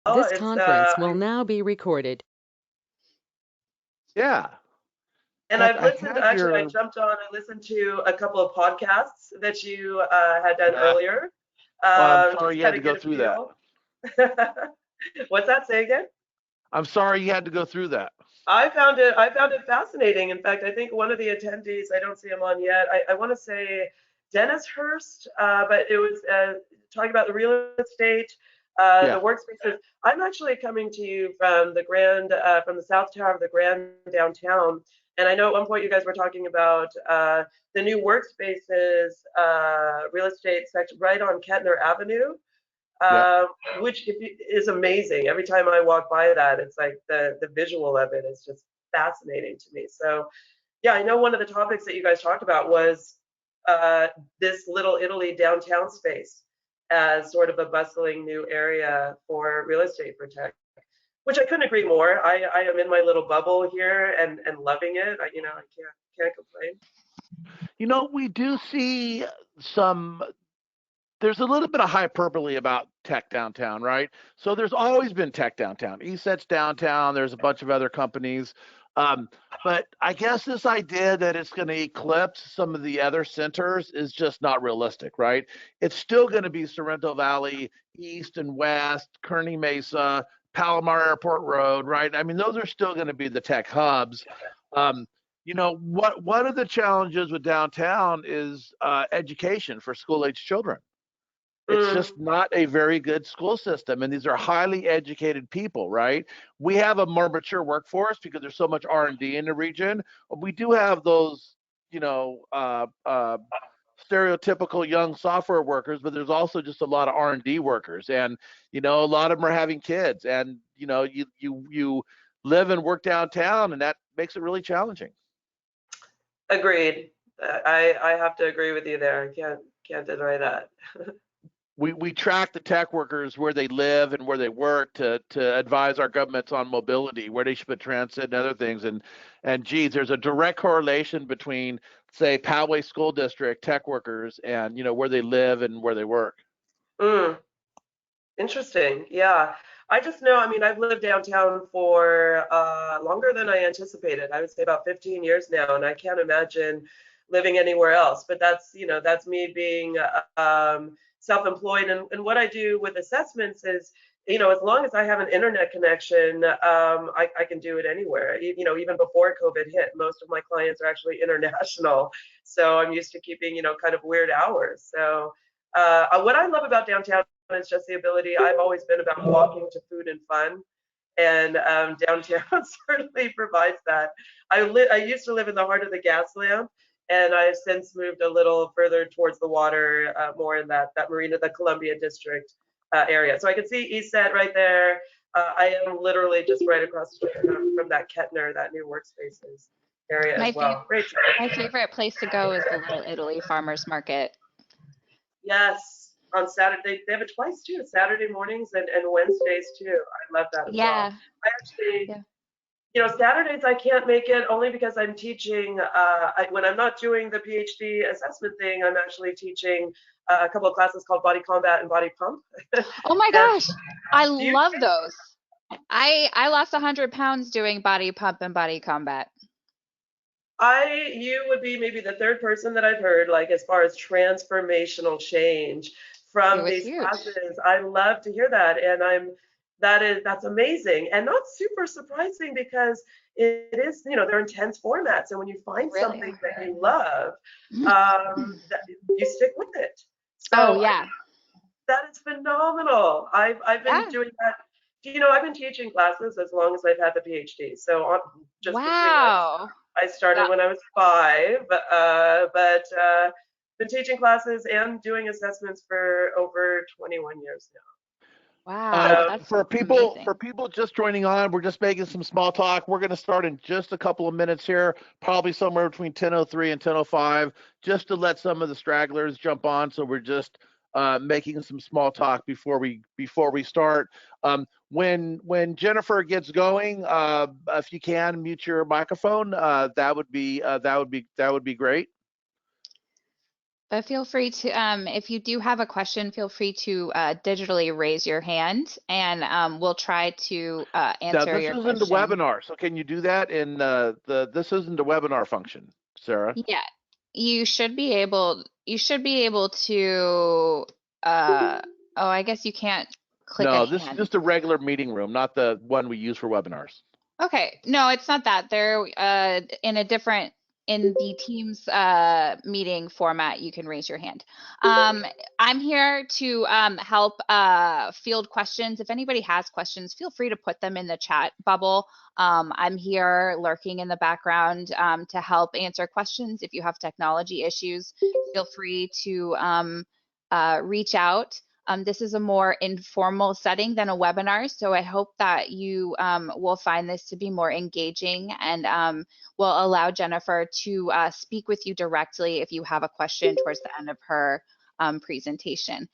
This It's conference will now be recorded. Yeah. and I've I listened. had Actually, I your. jumped on. I listened to a couple of podcasts that you had done Yeah. earlier. Well, I'm sorry Just you had kind to of go get a through that. feel. What's that? Say again. I'm sorry you had to go through that. I found it fascinating. In fact, I think one of the attendees, I don't see him on yet. I want to say Dennis Hurst, but it was talking about the real estate, the Yeah. workspaces. I'm actually coming to you from from the South Tower of the Grand downtown, and I know at one point you guys were talking about the new workspaces real estate section right on Kettner Avenue, Yep. uh, which is amazing. Every time I walk by that, it's like the visual of it is just fascinating to me. So yeah, I know one of the topics that you guys talked about was uh, this Little Italy downtown space as sort of a bustling new area for real estate for tech, which I couldn't agree more. I am in my little bubble here and loving it. I can't complain. We do see some. There's a little bit of hyperbole about tech downtown, right? So there's always been tech downtown. ESET's downtown. There's a bunch of other companies. Um, but I guess this idea that it's going to eclipse some of the other centers is just not realistic, right? It's still going to be Sorrento Valley, East and West, Kearney Mesa, Palomar Airport Road, right? I mean, those are still going to be the tech hubs. Um, what one of the challenges with downtown is education for school age children. It's Mm, just not a very good school system, and these are highly educated people, right? We have a more mature workforce because there's so much R&D in the region. We do have those, you know, uh, uh, stereotypical young software workers, but there's also just a lot of R&D workers, and a lot of them are having kids, and you live and work downtown, and that makes it really challenging. agreed. I have to agree with you there. I can't deny that. We track the tech workers where they live and where they work to advise our governments on mobility, where they should put transit and other things. And geez, there's a direct correlation between, say, Poway School District tech workers and where they live and where they work. Mm. Interesting. Yeah. I just know, I mean, I've lived downtown for longer than I anticipated. I would say about 15 years now, and I can't imagine living anywhere else. But that's me being self-employed. And what I do with assessments is, as long as I have an internet connection, I can do it anywhere. Even before COVID hit, most of my clients are actually international. So I'm used to keeping, kind of weird hours. So what I love about downtown is just the ability. I've always been about walking to food and fun, and downtown certainly provides that. I used to live in the heart of the gas lamp, and I've since moved a little further towards the water, more in that Marina, the Columbia District area. So I can see ESET right there. I am literally just right across the street from that Kettner, that new workspaces area My as fav well. Great. my favorite place to go is the Little Italy Farmers Market. Yes, on Saturday. They have it twice too, Saturday mornings and Wednesdays too. I love that as well. Yeah, I actually, yeah. Saturdays I can't make it only because I'm teaching. When I'm not doing the PhD assessment thing, I'm actually teaching a couple of classes called Body Combat and Body Pump. Oh my And gosh, I do you love those. I lost 100 pounds doing body pump and body combat. you would be maybe the third person that I've heard, like as far as transformational change It from was these huge. classes. I love to hear that, and that's amazing and not super surprising because it is, they're intense formats, and when you They find really something are. that you love, that you stick with it. Oh So yeah, that is phenomenal. I've been yeah. doing that. I've been teaching classes as long as I've had the PhD. So just between us, Wow. I started That when I was 5, but been teaching classes and doing assessments for over 21 years now. wow. So That's For amazing. people just joining on, we're just making some small talk. We're going to start in just a couple of minutes here, probably somewhere between 10:03 and 10:05, just to let some of the stragglers jump on. So we're just making some small talk before we start. When Jennifer gets going, if you can mute your microphone, that would be great. But feel free to, if you do have a question, feel free to digitally raise your hand, and we'll try to Now, answer this your isn't a question. webinar, so can you do that in this isn't a webinar function, Sarah? Yeah, you should be able. You should be able to. Oh, I guess you can't click a No, this is hand. just a regular meeting room, not the one we use for webinars. Okay, no, it's not that. They're in a different in the Teams meeting format, you can raise your hand. I'm here to help field questions. If anybody has questions, feel free to put them in the chat bubble. I'm here lurking in the background to help answer questions. If you have technology issues, feel free to reach out. This is a more informal setting than a webinar, so I hope that you will find this to be more engaging and will allow Jennifer to speak with you directly if you have a question towards the end of her presentation.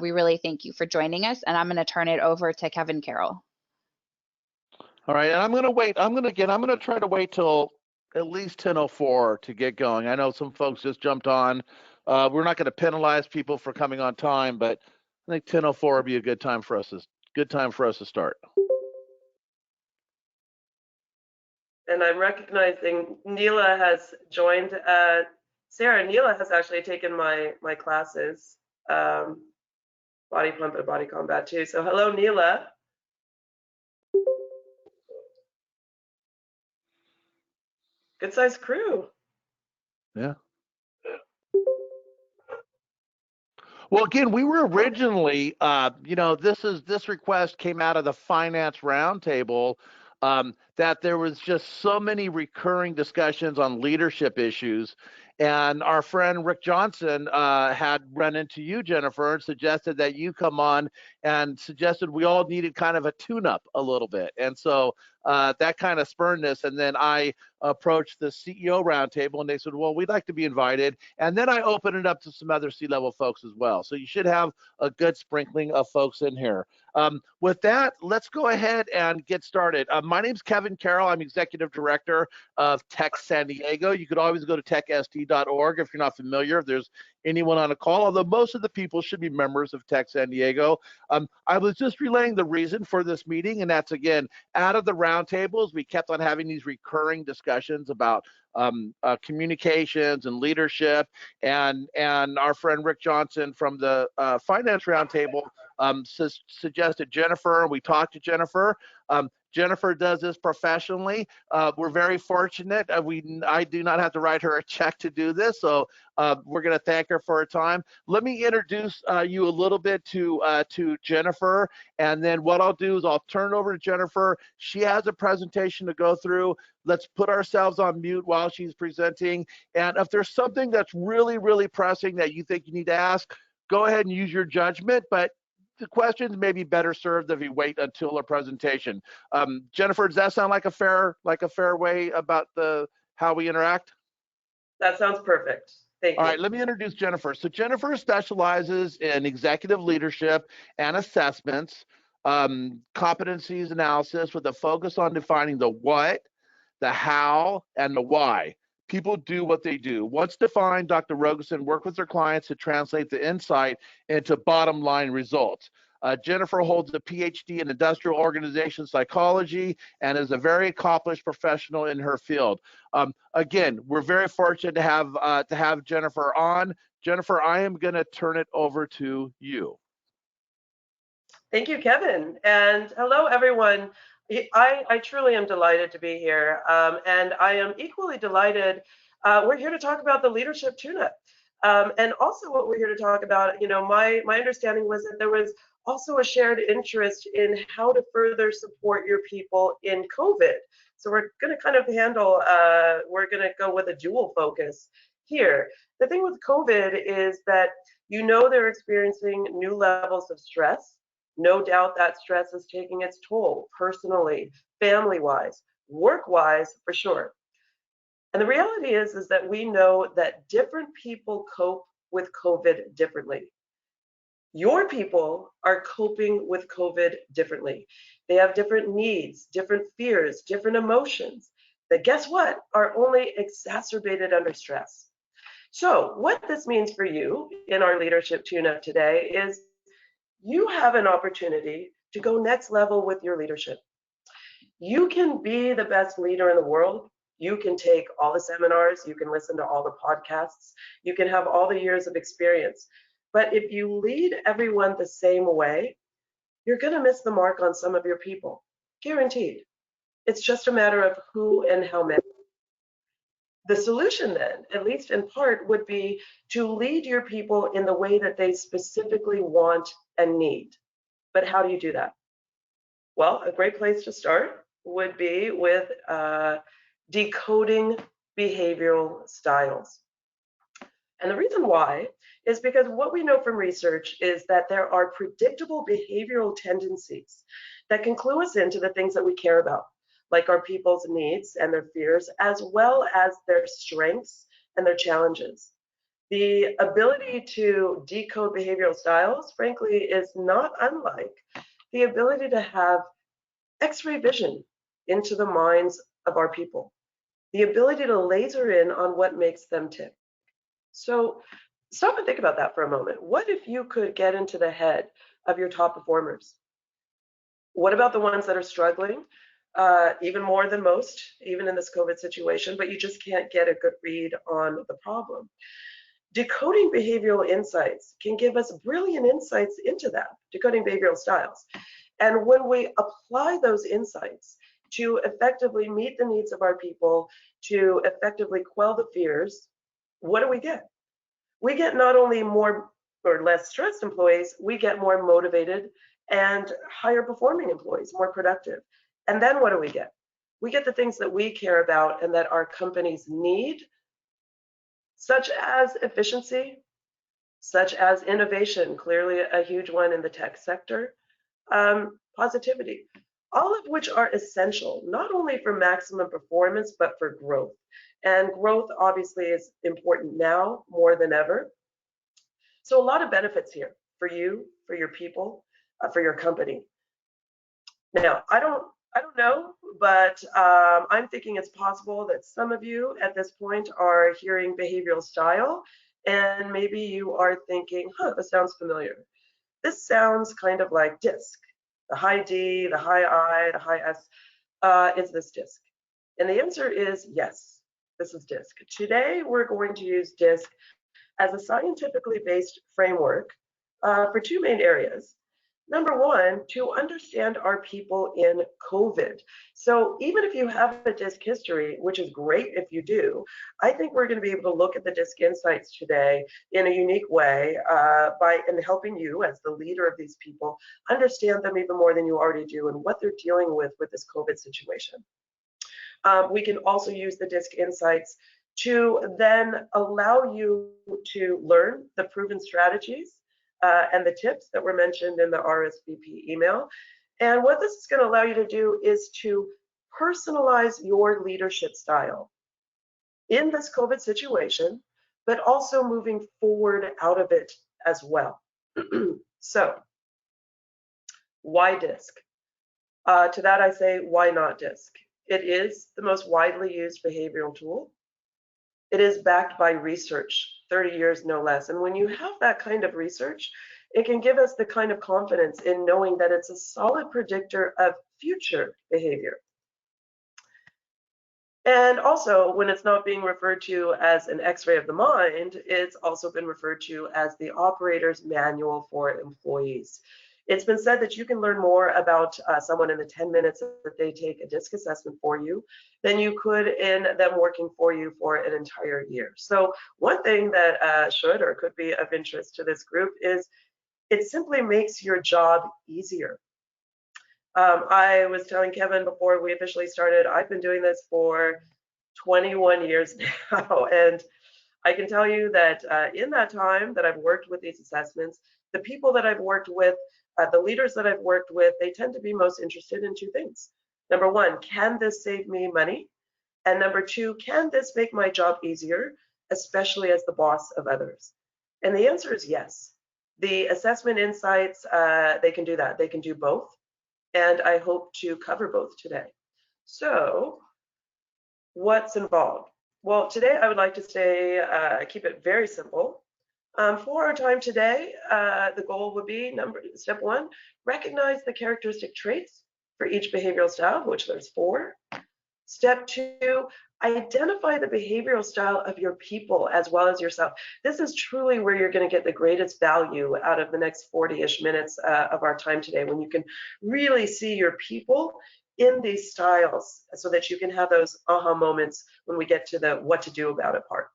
We really thank you for joining us, and I'm going to turn it over to Kevin Carroll. All right, and I'm going to wait. I'm going to try to wait till at least 10:04 to get going. I know some folks just jumped on. We're not going to penalize people for coming on time, but I think 10:04 would be a good time for us to start. And I'm recognizing Neela has joined. Sarah, Neela has actually taken my classes, body pump and body combat too. So hello, Neela. Good sized crew. Yeah. Well, again, we were originally, this request came out of the finance roundtable, that there was just so many recurring discussions on leadership issues. And our friend Rick Johnson had run into you, Jennifer, and suggested that you come on and suggested we all needed kind of a tune-up a little bit. And so that kind of spurned this. And then I approached the CEO roundtable and they said, well, we'd like to be invited. And then I opened it up to some other C-level folks as well. So you should have a good sprinkling of folks in here. With that, let's go ahead and get started. My name's Kevin Carroll. I'm Executive Director of Tech San Diego. You could always go to techsd.org if you're not familiar, if there's anyone on a call, although most of the people should be members of Tech San Diego. I was just relaying the reason for this meeting, and that's, again, out of the roundtables, we kept on having these recurring discussions about communications and leadership, and our friend Rick Johnson from the finance roundtable suggested Jennifer. We talked to Jennifer. Jennifer does this professionally. We're very fortunate. I do not have to write her a check to do this, so we're going to thank her for her time. Let me introduce you a little bit to Jennifer, and then what I'll do is I'll turn it over to Jennifer. She has a presentation to go through. Let's put ourselves on mute while she's presenting, and if there's something that's really, really pressing that you think you need to ask, go ahead and use your judgment, but the questions may be better served if you wait until a presentation. Jennifer, does that sound like a fair way about how we interact? That sounds perfect. Thank you. All right, let me introduce Jennifer. So Jennifer specializes in executive leadership and assessments, competencies analysis with a focus on defining the what, the how, and the why. People do what they do. Once defined, Dr. Rogosin worked with her clients to translate the insight into bottom line results. Jennifer holds a PhD in industrial organization psychology and is a very accomplished professional in her field. Again, we're very fortunate to have Jennifer on. Jennifer, I am going to turn it over to you. Thank you, Kevin. And hello, everyone. I truly am delighted to be here. And I am equally delighted. We're here to talk about the leadership tune-up. And also what we're here to talk about, my understanding was that there was also a shared interest in how to further support your people in COVID. So we're going to kind of we're going to go with a dual focus here. The thing with COVID is that they're experiencing new levels of stress. No doubt that stress is taking its toll personally, family-wise, work-wise, for sure. And the reality is that we know that different people cope with COVID differently. Your people are coping with COVID differently. They have different needs, different fears, different emotions that, guess what, are only exacerbated under stress. So what this means for you in our leadership tune-up today is you have an opportunity to go next level with your leadership. You can be the best leader in the world. You can take all the seminars, you can listen to all the podcasts, you can have all the years of experience. But if you lead everyone the same way, you're going to miss the mark on some of your people. Guaranteed. It's just a matter of who and how many. The solution then, at least in part, would be to lead your people in the way that they specifically want and need. But how do you do that? Well, a great place to start would be with decoding behavioral styles. And the reason why is because what we know from research is that there are predictable behavioral tendencies that can clue us into the things that we care about, like our people's needs and their fears, as well as their strengths and their challenges. The ability to decode behavioral styles, frankly, is not unlike the ability to have X-ray vision into the minds of our people, the ability to laser in on what makes them tick. So stop and think about that for a moment. What if you could get into the head of your top performers? What about the ones that are struggling, even more than most, even in this COVID situation, but you just can't get a good read on the problem? Decoding behavioral insights can give us brilliant insights into that, decoding behavioral styles. And when we apply those insights to effectively meet the needs of our people, to effectively quell the fears, what do we get? We get not only more or less stressed employees, we get more motivated and higher performing employees, more productive. And then what do we get? We get the things that we care about and that our companies need, such as efficiency, such as innovation, clearly a huge one in the tech sector, positivity, all of which are essential, not only for maximum performance, but for growth. And growth obviously is important now more than ever. So a lot of benefits here for you, for your people, for your company. Now, I don't know, but I'm thinking it's possible that some of you at this point are hearing behavioral style, and maybe you are thinking, huh, this sounds familiar. This sounds kind of like DISC, the high D, the high I, the high S. Is this DISC? And the answer is yes, this is DISC. Today, we're going to use DISC as a scientifically based framework for two main areas. Number one, to understand our people in COVID. So even if you have a DISC history, which is great if you do, I think we're going to be able to look at the DISC insights today in a unique way in helping you as the leader of these people understand them even more than you already do and what they're dealing with this COVID situation. We can also use the DISC insights to then allow you to learn the proven strategies and the tips that were mentioned in the RSVP email. And what this is going to allow you to do is to personalize your leadership style in this COVID situation, but also moving forward out of it as well. So, why DISC? To that I say, why not DISC? It is the most widely used behavioral tool. It is backed by research, 30 years no less. And when you have that kind of research, it can give us the kind of confidence in knowing that it's a solid predictor of future behavior. And also, when it's not being referred to as an X-ray of the mind, it's also been referred to as the operator's manual for employees. It's been said that you can learn more about someone in the 10 minutes that they take a DISC assessment for you than you could in them working for you for an entire year. So one thing that should or could be of interest to this group is it simply makes your job easier. I was telling Kevin before we officially started, I've been doing this for 21 years now, and I can tell you that in that time that I've worked with these assessments, the people that I've worked with, the leaders that I've worked with, they tend to be most interested in two things. Number one, can this save me money? And number two, can this make my job easier, especially as the boss of others? And the answer is yes. The assessment insights, they can do that. They can do both. And I hope to cover both today. So what's involved? Well, today I would like to keep it very simple. For our time today, the goal would be step one, recognize the characteristic traits for each behavioral style, which there's 4. Step two, identify the behavioral style of your people as well as yourself. This is truly where you're going to get the greatest value out of the next 40-ish minutes of our time today, when you can really see your people in these styles so that you can have those aha moments when we get to the what to do about it part.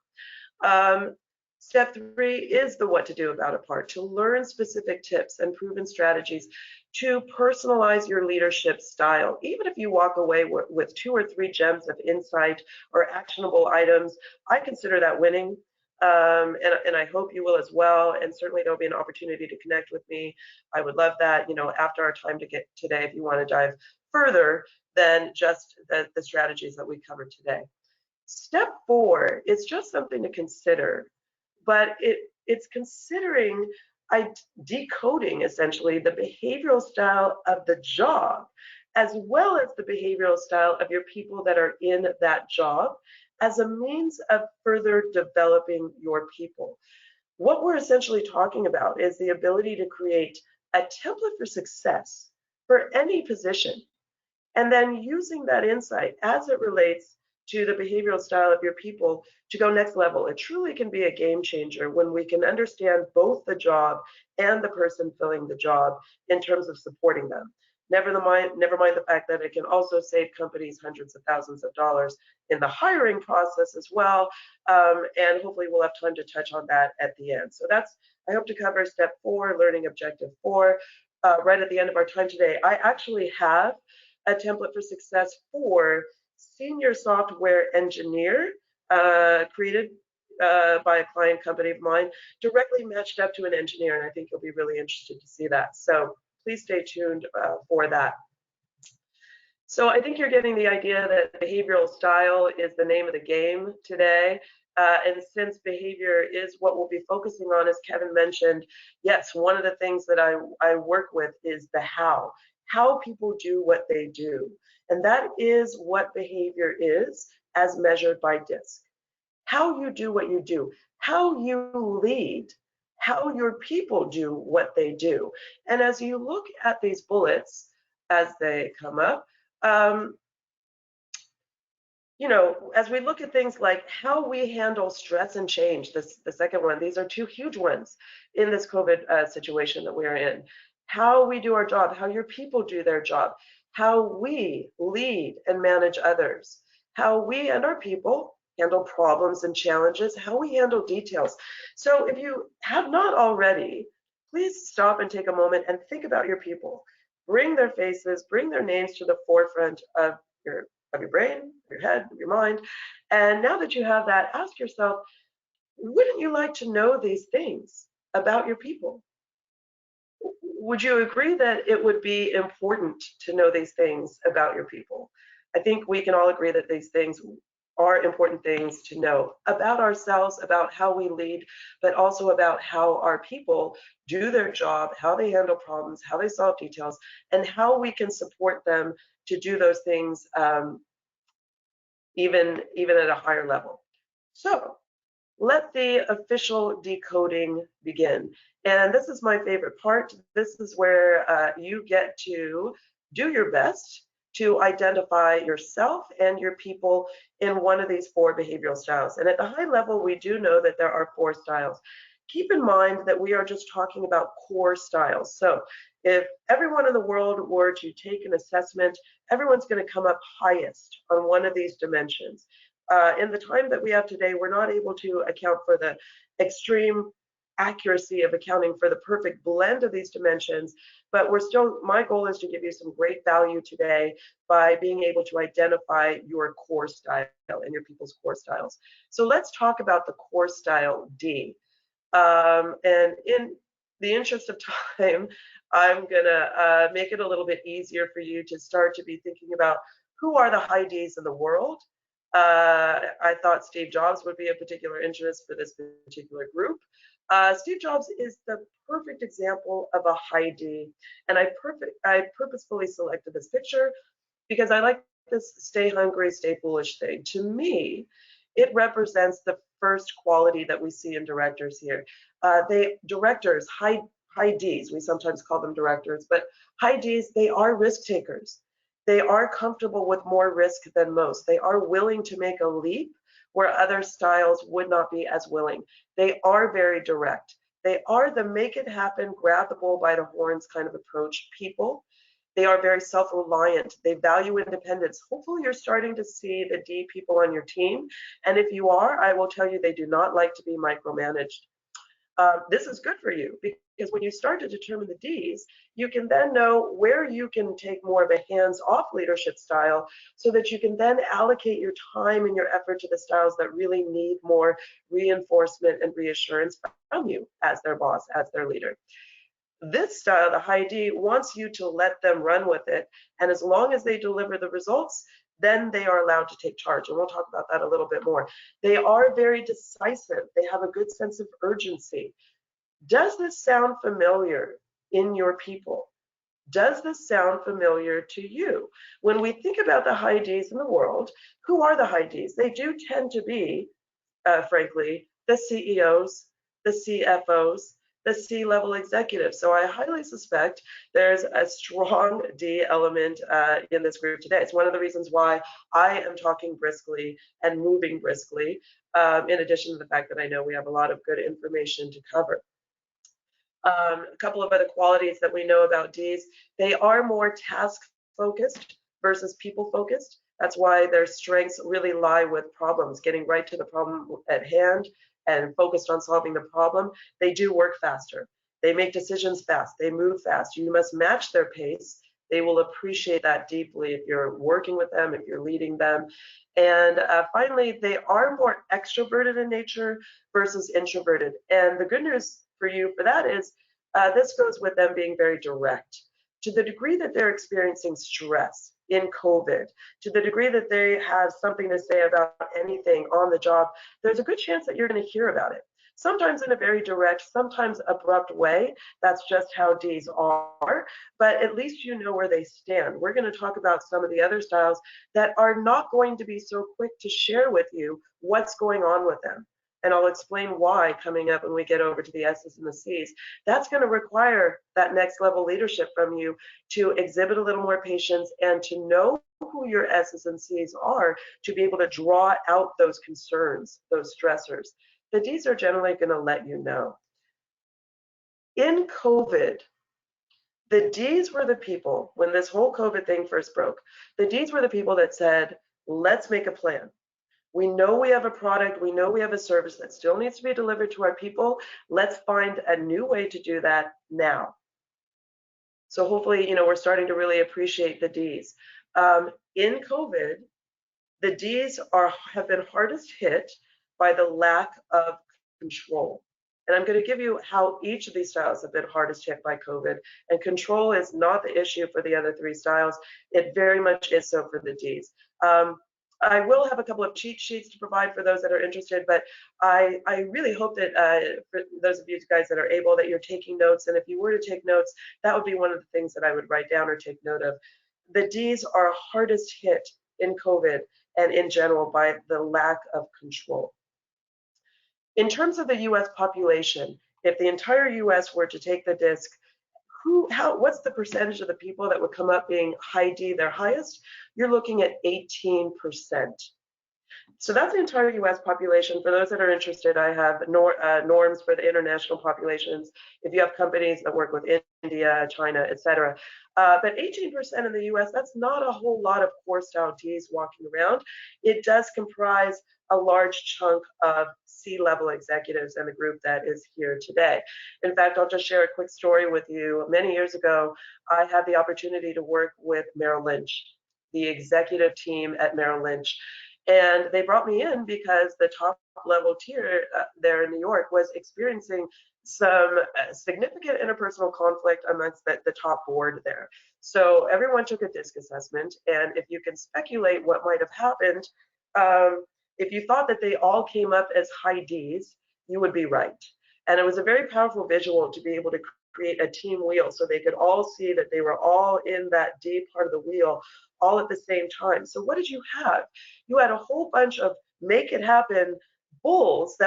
Step 3 is the what to do about it part, to learn specific tips and proven strategies to personalize your leadership style. Even if you walk away with 2 or 3 gems of insight or actionable items, I consider that winning. And I hope you will as well. And certainly there'll be an opportunity to connect with me. I would love that, after our time today, if you want to dive further than just the strategies that we covered today. Step 4 is just something to consider, but it's considering decoding essentially the behavioral style of the job, as well as the behavioral style of your people that are in that job, as a means of further developing your people. What we're essentially talking about is the ability to create a template for success for any position, and then using that insight as it relates to the behavioral style of your people to go next level. It truly can be a game changer when we can understand both the job and the person filling the job in terms of supporting them. Never mind the fact that it can also save companies hundreds of thousands of dollars in the hiring process as well. And hopefully we'll have time to touch on that at the end. So I hope to cover step 4, learning objective 4, right at the end of our time today. I actually have a template for success for senior software engineer, created by a client company of mine, directly matched up to an engineer, and I think you'll be really interested to see that. So please stay tuned for that. So I think you're getting the idea that behavioral style is the name of the game today. And since behavior is what we'll be focusing on, as Kevin mentioned, yes, one of the things that I work with is the how people do what they do. And that is what behavior is as measured by DISC. How you do what you do, how you lead, how your people do what they do. And as you look at these bullets as they come up, as we look at things like how we handle stress and change, the second one, these are 2 huge ones in this COVID situation that we are in. How we do our job, how your people do their job, how we lead and manage others, how we and our people handle problems and challenges, how we handle details. So if you have not already, please stop and take a moment and think about your people. Bring their faces, bring their names to the forefront of your brain, of your head, of your mind. And now that you have that, ask yourself, wouldn't you like to know these things about your people? Would you agree that it would be important to know these things about your people? I think we can all agree that these things are important things to know about ourselves, about how we lead, but also about how our people do their job, how they handle problems, how they solve details, and how we can support them to do those things even at a higher level. So let the official decoding begin. And this is my favorite part. This is where you get to do your best to identify yourself and your people in one of these 4 behavioral styles. And at the high level, we do know that there are 4 styles. Keep in mind that we are just talking about core styles. So if everyone in the world were to take an assessment, everyone's going to come up highest on one of these dimensions. In the time that we have today, we're not able to account for the extreme accuracy of accounting for the perfect blend of these dimensions, but my goal is to give you some great value today by being able to identify your core style and your people's core styles. So let's talk about the core style D. And in the interest of time, I'm gonna make it a little bit easier for you to start to be thinking about who are the high Ds in the world. I thought Steve Jobs would be of particular interest for this particular group. Steve Jobs is the perfect example of a high D, and I purposefully selected this picture because I like this stay hungry, stay foolish thing. To me, it represents the first quality that we see in directors here. Directors, high Ds, we sometimes call them directors, but high Ds, they are risk takers. They are comfortable with more risk than most. They are willing to make a leap where other styles would not be as willing. They are very direct. They are the make it happen, grab the bull by the horns kind of approach people. They are very self-reliant. They value independence. Hopefully you're starting to see the D people on your team. And if you are, I will tell you they do not like to be micromanaged. This is good for you because when you start to determine the Ds, you can then know where you can take more of a hands-off leadership style so that you can then allocate your time and your effort to the styles that really need more reinforcement and reassurance from you as their boss, as their leader. This style, the high D, wants you to let them run with it. And as long as they deliver the results, then they are allowed to take charge. And we'll talk about that a little bit more. They are very decisive. They have a good sense of urgency. Does this sound familiar in your people? Does this sound familiar to you? When we think about the high Ds in the world, who are the high Ds? They do tend to be, frankly, the CEOs, the CFOs, the C-level executives. So I highly suspect there's a strong D element in this group today. It's one of the reasons why I am talking briskly and moving briskly, in addition to the fact that I know we have a lot of good information to cover. A couple of other qualities that we know about Ds, they are more task focused versus people focused. That's why their strengths really lie with problems, getting right to the problem at hand and focused on solving the problem. They do work faster. They make decisions fast. They move fast. You must match their pace. They will appreciate that deeply if you're working with them, if you're leading them. And finally, they are more extroverted in nature versus introverted. And the good news for you for that is this goes with them being very direct. To the degree that they're experiencing stress in COVID, to the degree that they have something to say about anything on the job, there's a good chance that you're going to hear about it. Sometimes in a very direct, sometimes abrupt way. That's just how Ds are, but at least you know where they stand. We're going to talk about some of the other styles that are not going to be so quick to share with you what's going on with them. And I'll explain why coming up when we get over to the S's and the C's. That's going to require that next level leadership from you to exhibit a little more patience and to know who your S's and C's are to be able to draw out those concerns, those stressors. The D's are generally going to let you know. In COVID, the D's were the people, when this whole COVID thing first broke, the D's were the people that said, let's make a plan. We know we have a product, we know we have a service that still needs to be delivered to our people. Let's find a new way to do that now. So hopefully, we're starting to really appreciate the Ds. In COVID, the Ds have been hardest hit by the lack of control. And I'm going to give you how each of these styles have been hardest hit by COVID. And control is not the issue for the other three styles. It very much is so for the Ds. I will have a couple of cheat sheets to provide for those that are interested, but I really hope that for those of you guys that are able, that you're taking notes. And if you were to take notes, that would be one of the things that I would write down or take note of. The Ds are hardest hit in COVID and in general by the lack of control. In terms of the US population, if the entire US were to take the disc, what's the percentage of the people that would come up being high D, their highest? You're looking at 18%. So that's the entire US population. For those that are interested, I have norms for the international populations. If you have companies that work with India, China, etc. But 18% in the US, that's not a whole lot of core style Ds walking around. It does comprise a large chunk of C-level executives and the group that is here today. In fact, I'll just share a quick story with you. Many years ago, I had the opportunity to work with Merrill Lynch, the executive team at Merrill Lynch. And they brought me in because the top level tier there in New York was experiencing some significant interpersonal conflict amongst the top board there. So everyone took a DISC assessment, and if you can speculate what might have happened, if you thought that they all came up as high Ds, you would be right. And it was a very powerful visual to be able to create a team wheel so they could all see that they were all in that D part of the wheel all at the same time. So what did you have? You had a whole bunch of make it happen. Bulls,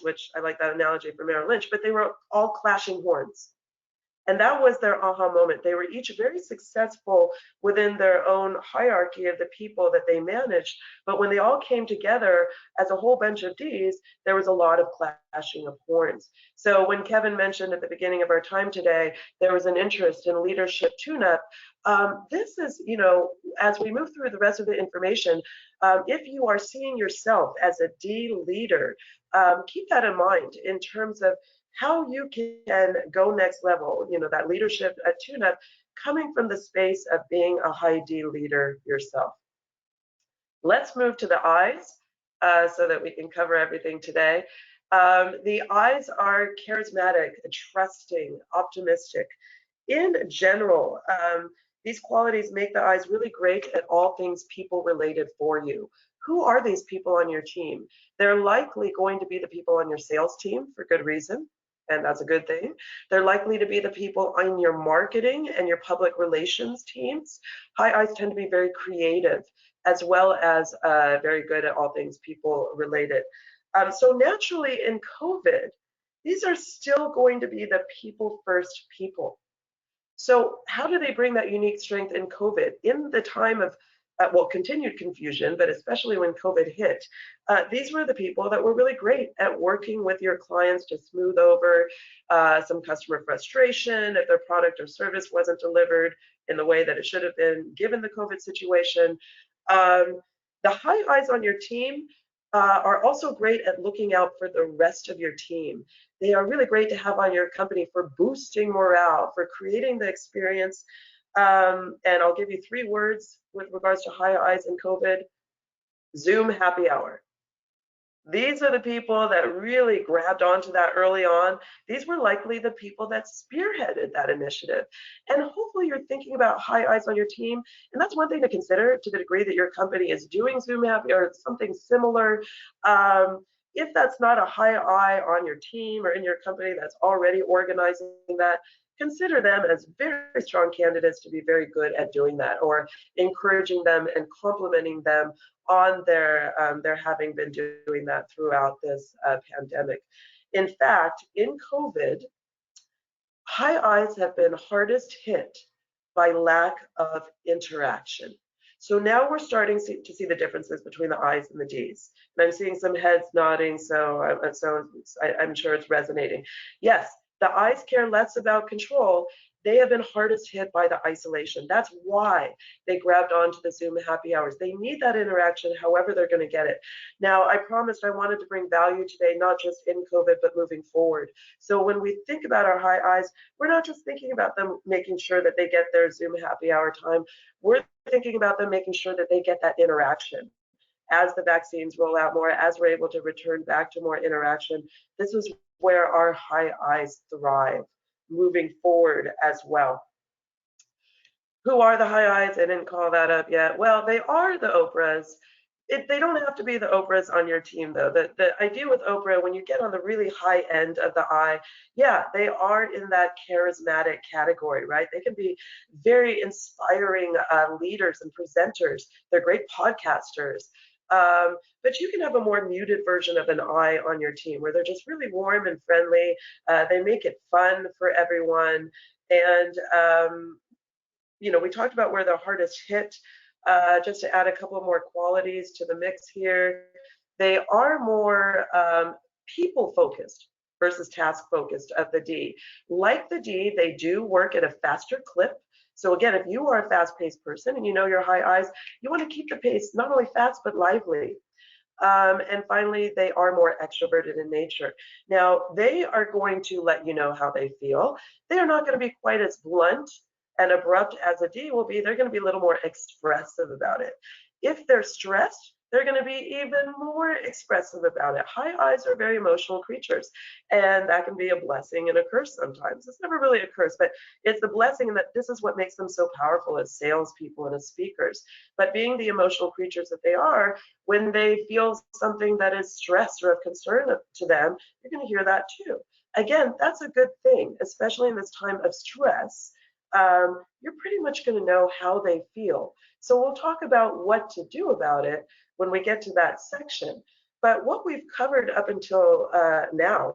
which I like that analogy for Merrill Lynch, but they were all clashing horns. And that was their aha moment. They were each very successful within their own hierarchy of the people that they managed. But when they all came together as a whole bunch of Ds, there was a lot of clashing of horns. So when Kevin mentioned at the beginning of our time today, there was an interest in leadership tune-up. This is, as we move through the rest of the information, if you are seeing yourself as a D leader, keep that in mind in terms of how you can go next level, that leadership at TuneUp coming from the space of being a high D leader yourself. Let's move to the I's so that we can cover everything today. The I's are charismatic, trusting, optimistic. In general, these qualities make the I's really great at all things people related for you. Who are these people on your team? They're likely going to be the people on your sales team for good reason, and that's a good thing. They're likely to be the people on your marketing and your public relations teams. High I's tend to be very creative, as well as very good at all things people related. So naturally in COVID, these are still going to be the people first people. So how do they bring that unique strength in COVID? In the time of, continued confusion, but especially when COVID hit, these were the people that were really great at working with your clients to smooth over some customer frustration if their product or service wasn't delivered in the way that it should have been given the COVID situation. The high I's on your team are also great at looking out for the rest of your team. They are really great to have on your company for boosting morale, for creating the experience. And I'll give you 3 words with regards to high I's and COVID. Zoom happy hour. These are the people that really grabbed onto that early on. These were likely the people that spearheaded that initiative. And hopefully you're thinking about high I's on your team. And that's one thing to consider to the degree that your company is doing Zoom Happy or something similar. If that's not a high I on your team or in your company that's already organizing that, consider them as very strong candidates to be very good at doing that, or encouraging them and complimenting them on their having been doing that throughout this pandemic. In fact, in COVID, high I's have been hardest hit by lack of interaction. So now we're starting to see the differences between the I's and the D's. And I'm seeing some heads nodding, so I'm sure it's resonating. Yes, the I's care less about control. They have been hardest hit by the isolation. That's why they grabbed onto the Zoom happy hours. They need that interaction however they're going to get it. Now, I promised I wanted to bring value today, not just in COVID, but moving forward. So when we think about our high I's, we're not just thinking about them making sure that they get their Zoom happy hour time. We're thinking about them making sure that they get that interaction. As the vaccines roll out more, as we're able to return back to more interaction, this is where our high I's thrive moving forward as well. Who are the high I's? I didn't call that up yet. Well, they are the Oprahs. They don't have to be the Oprahs on your team, though. The idea with Oprah, when you get on the really high end of the I, yeah, they are in that charismatic category, right? They can be very inspiring leaders and presenters. They're great podcasters. But you can have a more muted version of an I on your team where they're just really warm and friendly. They make it fun for everyone. And, we talked about where the hardest hit. Just to add a couple more qualities to the mix here, they are more people focused versus task focused of the D. Like the D, they do work at a faster clip. So again, if you are a fast-paced person and you know your high I's, you want to keep the pace not only fast but lively. And finally, they are more extroverted in nature. Now, they are going to let you know how they feel. They are not going to be quite as blunt and abrupt as a D will be. They're going to be a little more expressive about it. If they're stressed, they're going to be even more expressive about it. High I's are very emotional creatures, and that can be a blessing and a curse sometimes. It's never really a curse, but it's the blessing in that this is what makes them so powerful as salespeople and as speakers. But being the emotional creatures that they are, when they feel something that is stress or of concern to them, you're going to hear that too. Again, that's a good thing, especially in this time of stress. you're pretty much going to know how they feel. So we'll talk about what to do about it when we get to that section. But what we've covered up until now,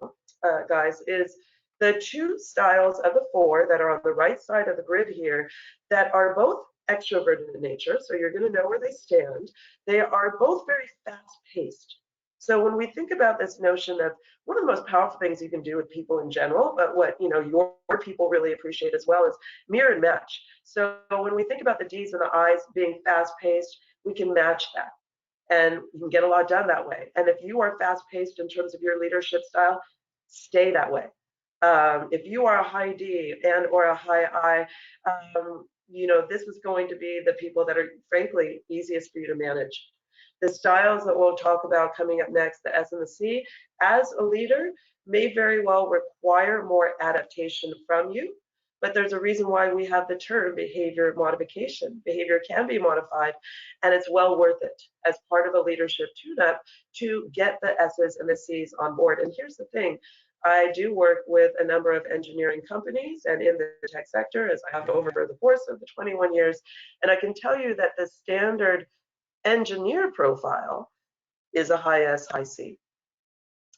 guys, is the two styles of the four that are on the right side of the grid here that are both extroverted in nature, so you're going to know where they stand. They are both very fast paced. So when we think about this notion of one of the most powerful things you can do with people in general, but what your people really appreciate as well, is mirror and match. So when we think about the D's and the I's being fast paced, we can match that. And you can get a lot done that way. And if you are fast paced in terms of your leadership style, stay that way. If you are a high D and or a high I, this is going to be the people that are frankly easiest for you to manage. The styles that we'll talk about coming up next, the S and the C, as a leader, may very well require more adaptation from you, but there's a reason why we have the term behavior modification. Behavior can be modified, and it's well worth it as part of a leadership tune-up to get the S's and the C's on board. And here's the thing, I do work with a number of engineering companies and in the tech sector, as I have over the course of the 21 years, and I can tell you that the standard engineer profile is a high S, high C.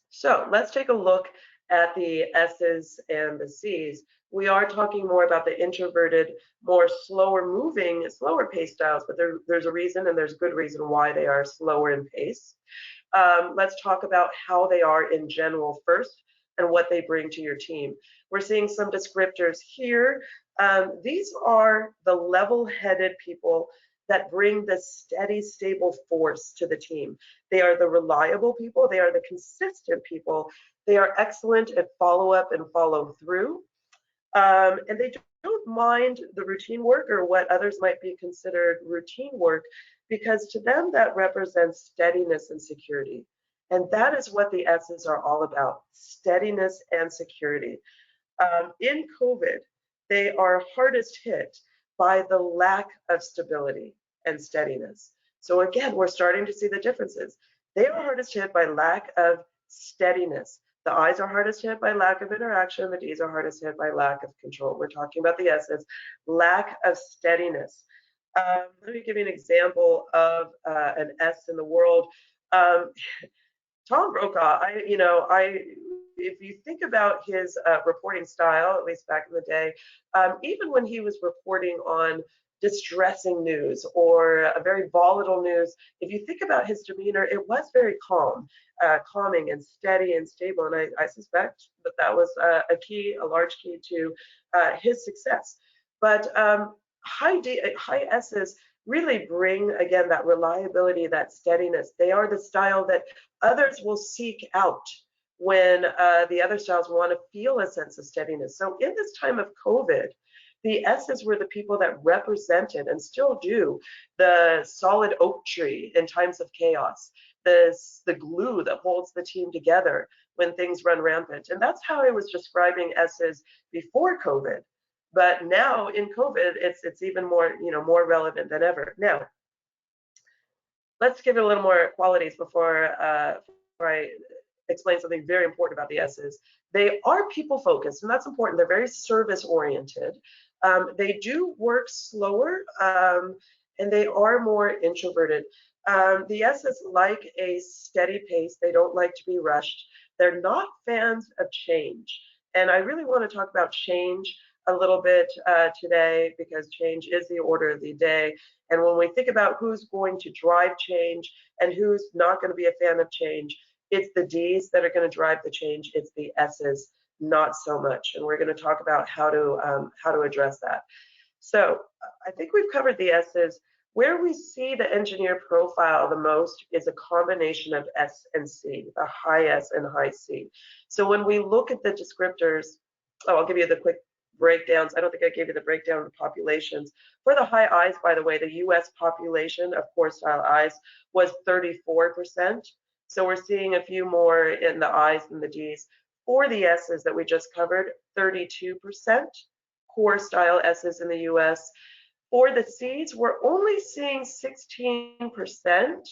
So let's take a look at the S's and the C's. We are talking more about the introverted, more slower moving, slower pace styles, but there's a reason, and there's good reason why they are slower in pace. Let's talk about how they are in general first and what they bring to your team. We're seeing some descriptors here. These are the level-headed people that bring the steady, stable force to the team. They are the reliable people. They are the consistent people. They are excellent at follow-up and follow-through. And they don't mind the routine work or what others might be considered routine work, because to them that represents steadiness and security. And that is what the S's are all about, steadiness and security. In COVID, they are hardest hit by the lack of stability and steadiness. So again, we're starting to see the differences. They are hardest hit by lack of steadiness. The I's are hardest hit by lack of interaction. The D's are hardest hit by lack of control. We're talking about the S's, lack of steadiness. Let me give you an example of an S in the world. Tom Brokaw, if you think about his reporting style, at least back in the day, even when he was reporting on distressing news or a very volatile news, if you think about his demeanor, it was very calming and steady and stable. And I suspect that that was a large key to his success. But high S's really bring, again, that reliability, that steadiness. They are the style that others will seek out when the other styles want to feel a sense of steadiness. So in this time of COVID, the S's were the people that represented and still do the solid oak tree in times of chaos, the glue that holds the team together when things run rampant. And that's how I was describing S's before COVID. But now in COVID, it's even more relevant than ever. Now, let's give it a little more qualities before I explain something very important about the S's. They are people focused, and that's important. They're very service oriented. They do work slower, and they are more introverted. The S's like a steady pace. They don't like to be rushed. They're not fans of change. And I really want to talk about change a little bit today, because change is the order of the day. And when we think about who's going to drive change and who's not going to be a fan of change, it's the D's that are going to drive the change. It's the S's, not so much. And we're going to talk about how to address that. So I think we've covered the S's. Where we see the engineer profile the most is a combination of S and C, the high S and high C. So when we look at the descriptors, I'll give you the quick breakdowns. I don't think I gave you the breakdown of the populations. For the high I's, by the way, the US population of core style I's was 34%. So we're seeing a few more in the I's than the D's. For the S's that we just covered, 32% core style S's in the US. For the C's, we're only seeing 16%,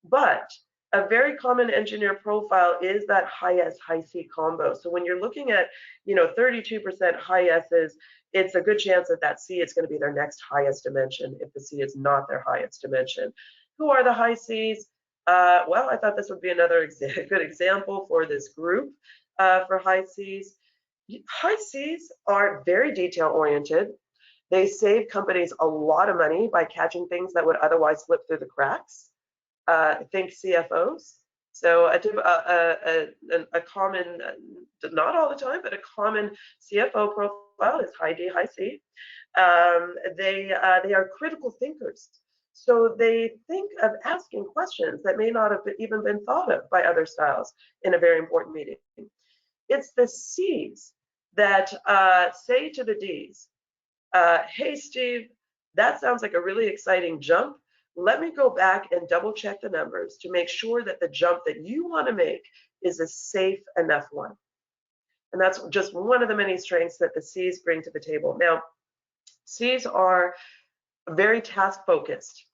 but a very common engineer profile is that high S, high C combo. So when you're looking at, 32% high S's, it's a good chance that that C is going to be their next highest dimension if the C is not their highest dimension. Who are the high Cs? Well, I thought this would be another good example for this group for high Cs. High Cs are very detail oriented. They save companies a lot of money by catching things that would otherwise slip through the cracks. Think CFOs. So a common, not all the time, but a common CFO profile is high D, high C. They are critical thinkers. So they think of asking questions that may not have even been thought of by other styles in a very important meeting. It's the Cs that say to the Ds, hey, Steve, that sounds like a really exciting jump. Let me go back and double check the numbers to make sure that the jump that you want to make is a safe enough one. And that's just one of the many strengths that the Cs bring to the table. Now, Cs are very task focused.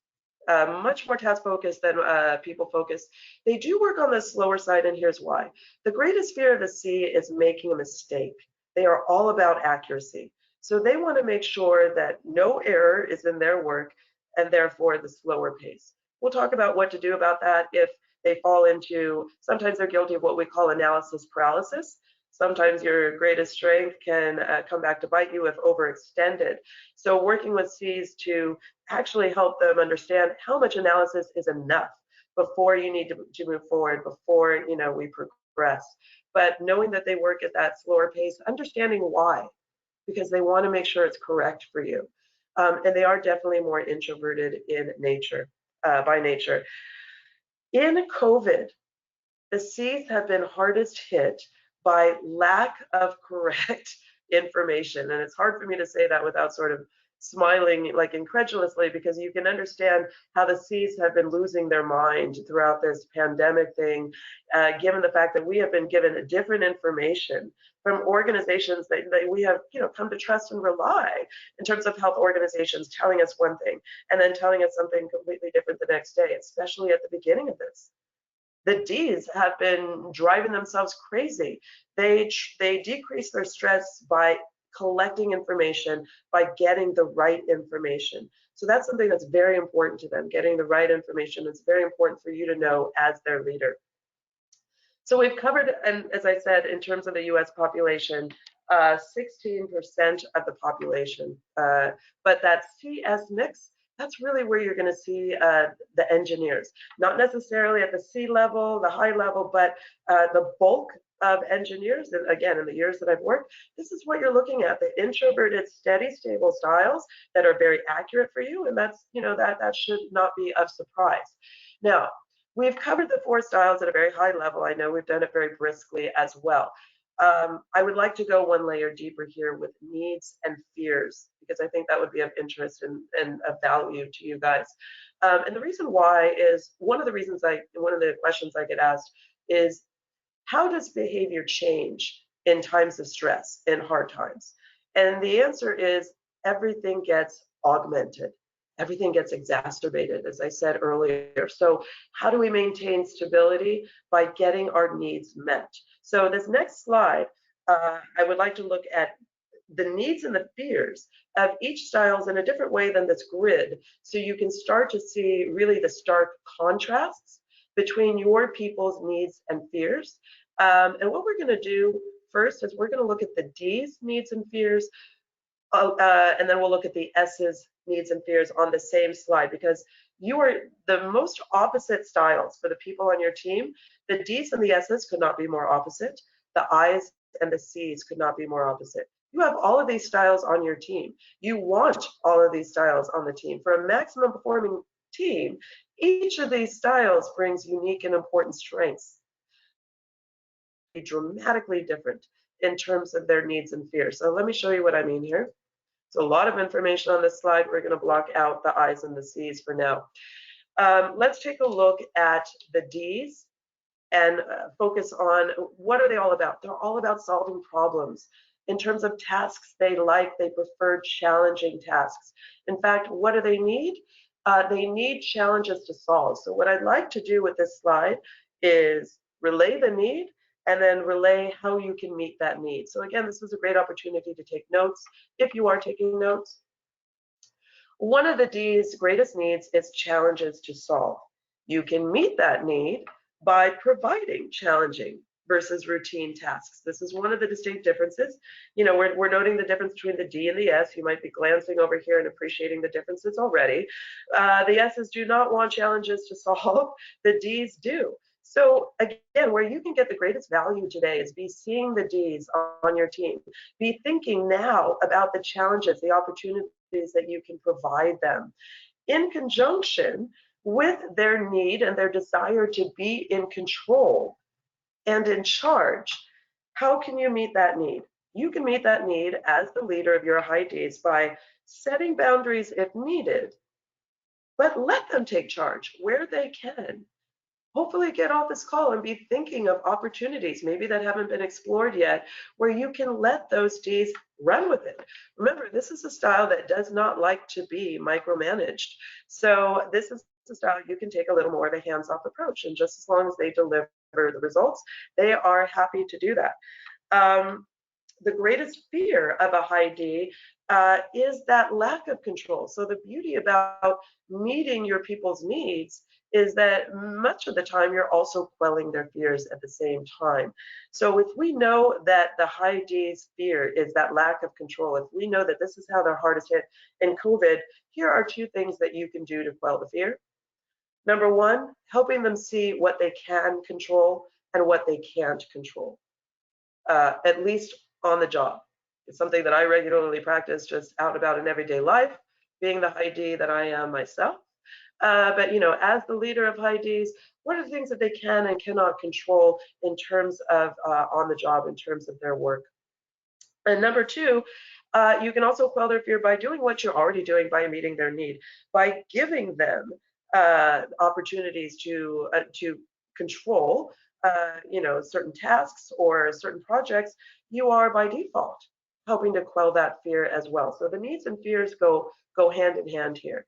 Much more task focused than people focused. They do work on the slower side, and here's why. The greatest fear of the C is making a mistake. They are all about accuracy. So they want to make sure that no error is in their work, and therefore the slower pace. We'll talk about what to do about that if they fall into, sometimes they're guilty of what we call analysis paralysis. Sometimes your greatest strength can come back to bite you if overextended. So working with Cs to actually help them understand how much analysis is enough before you need to move forward, before we progress. But knowing that they work at that slower pace, understanding why, because they want to make sure it's correct for you. And they are definitely more introverted in nature, by nature. In COVID, the Cs have been hardest hit by lack of correct information. And it's hard for me to say that without sort of smiling like incredulously, because you can understand how the Cs have been losing their mind throughout this pandemic thing, given the fact that we have been given different information from organizations that we have come to trust and rely, in terms of health organizations telling us one thing and then telling us something completely different the next day, especially at the beginning of this. The Ds have been driving themselves crazy. They decrease their stress by collecting information, by getting the right information. So that's something that's very important to them. Getting the right information is very important for you to know as their leader. So we've covered, and as I said, in terms of the US population, 16% of the population. But that CS mix, that's really where you're going to see the engineers, not necessarily at the C level, the high level, but the bulk of engineers. And again, in the years that I've worked, this is what you're looking at: the introverted, steady, stable styles that are very accurate for you, and that's that should not be of surprise. Now, we've covered the 4 styles at a very high level. I know we've done it very briskly as well. I would like to go one layer deeper here with needs and fears, because I think that would be of interest and of value to you guys. And the reason why is, one of the questions I get asked is, how does behavior change in times of stress, in hard times? And the answer is, everything gets augmented. Everything gets exacerbated, as I said earlier. So how do we maintain stability? By getting our needs met. So this next slide, I would like to look at the needs and the fears of each styles in a different way than this grid, so you can start to see really the stark contrasts between your people's needs and fears. And what we're going to do first is we're going to look at the D's needs and fears, and then we'll look at the S's needs and fears on the same slide, because you are the most opposite styles for the people on your team. The D's and the S's could not be more opposite. The I's and the C's could not be more opposite. You have all of these styles on your team. You want all of these styles on the team. For a maximum performing team, each of these styles brings unique and important strengths. Dramatically different in terms of their needs and fears. So let me show you what I mean here. So a lot of information on this slide. We're going to block out the I's and the C's for now. Let's take a look at the D's and focus on, what are they all about? They're all about solving problems. In terms of tasks they prefer challenging tasks. In fact, what do they need? They need challenges to solve. So what I'd like to do with this slide is relay the need and then relay how you can meet that need. So again, this was a great opportunity to take notes if you are taking notes. One of the D's greatest needs is challenges to solve. You can meet that need by providing challenging versus routine tasks. This is one of the distinct differences. You know, we're noting the difference between the D and the S. You might be glancing over here and appreciating the differences already. The S's do not want challenges to solve. The D's do. So again, where you can get the greatest value today is be seeing the D's on your team. Be thinking now about the challenges, the opportunities that you can provide them in conjunction with their need and their desire to be in control and in charge. How can you meet that need? You can meet that need as the leader of your high Ds by setting boundaries if needed, but let them take charge where they can. Hopefully get off this call and be thinking of opportunities maybe that haven't been explored yet, where you can let those Ds run with it. Remember, this is a style that does not like to be micromanaged. So this is a style you can take a little more of a hands-off approach, and just as long as they deliver the results, they are happy to do that. The greatest fear of a high D is that lack of control. So the beauty about meeting your people's needs is that much of the time you're also quelling their fears at the same time. So if we know that the high D's fear is that lack of control, if we know that this is how their heart is hit in COVID, here are two things that you can do to quell the fear. Number one, helping them see what they can control and what they can't control, at least on the job. It's something that I regularly practice just out about in everyday life, being the high D that I am myself. But you know, as the leader of high Ds, what are the things that they can and cannot control in terms of on the job, in terms of their work? And number two, you can also quell their fear by doing what you're already doing, by meeting their need, by giving them opportunities to control, you know, certain tasks or certain projects. You are by default helping to quell that fear as well. So the needs and fears go hand in hand here.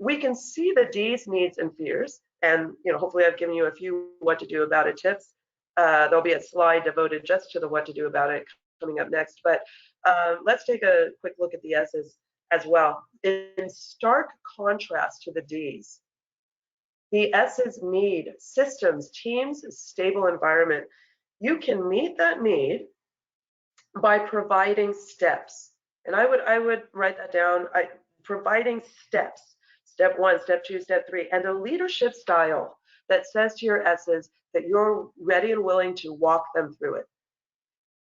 We can see the D's needs and fears, and you know, hopefully I've given you a few what to do about it tips. There'll be a slide devoted just to the what to do about it coming up next, but let's take a quick look at the S's as well. In stark contrast to the D's, the S's need systems, teams, stable environment. You can meet that need by providing steps. And I would write that down, providing steps. Step one, step two, step three, and a leadership style that says to your S's that you're ready and willing to walk them through it.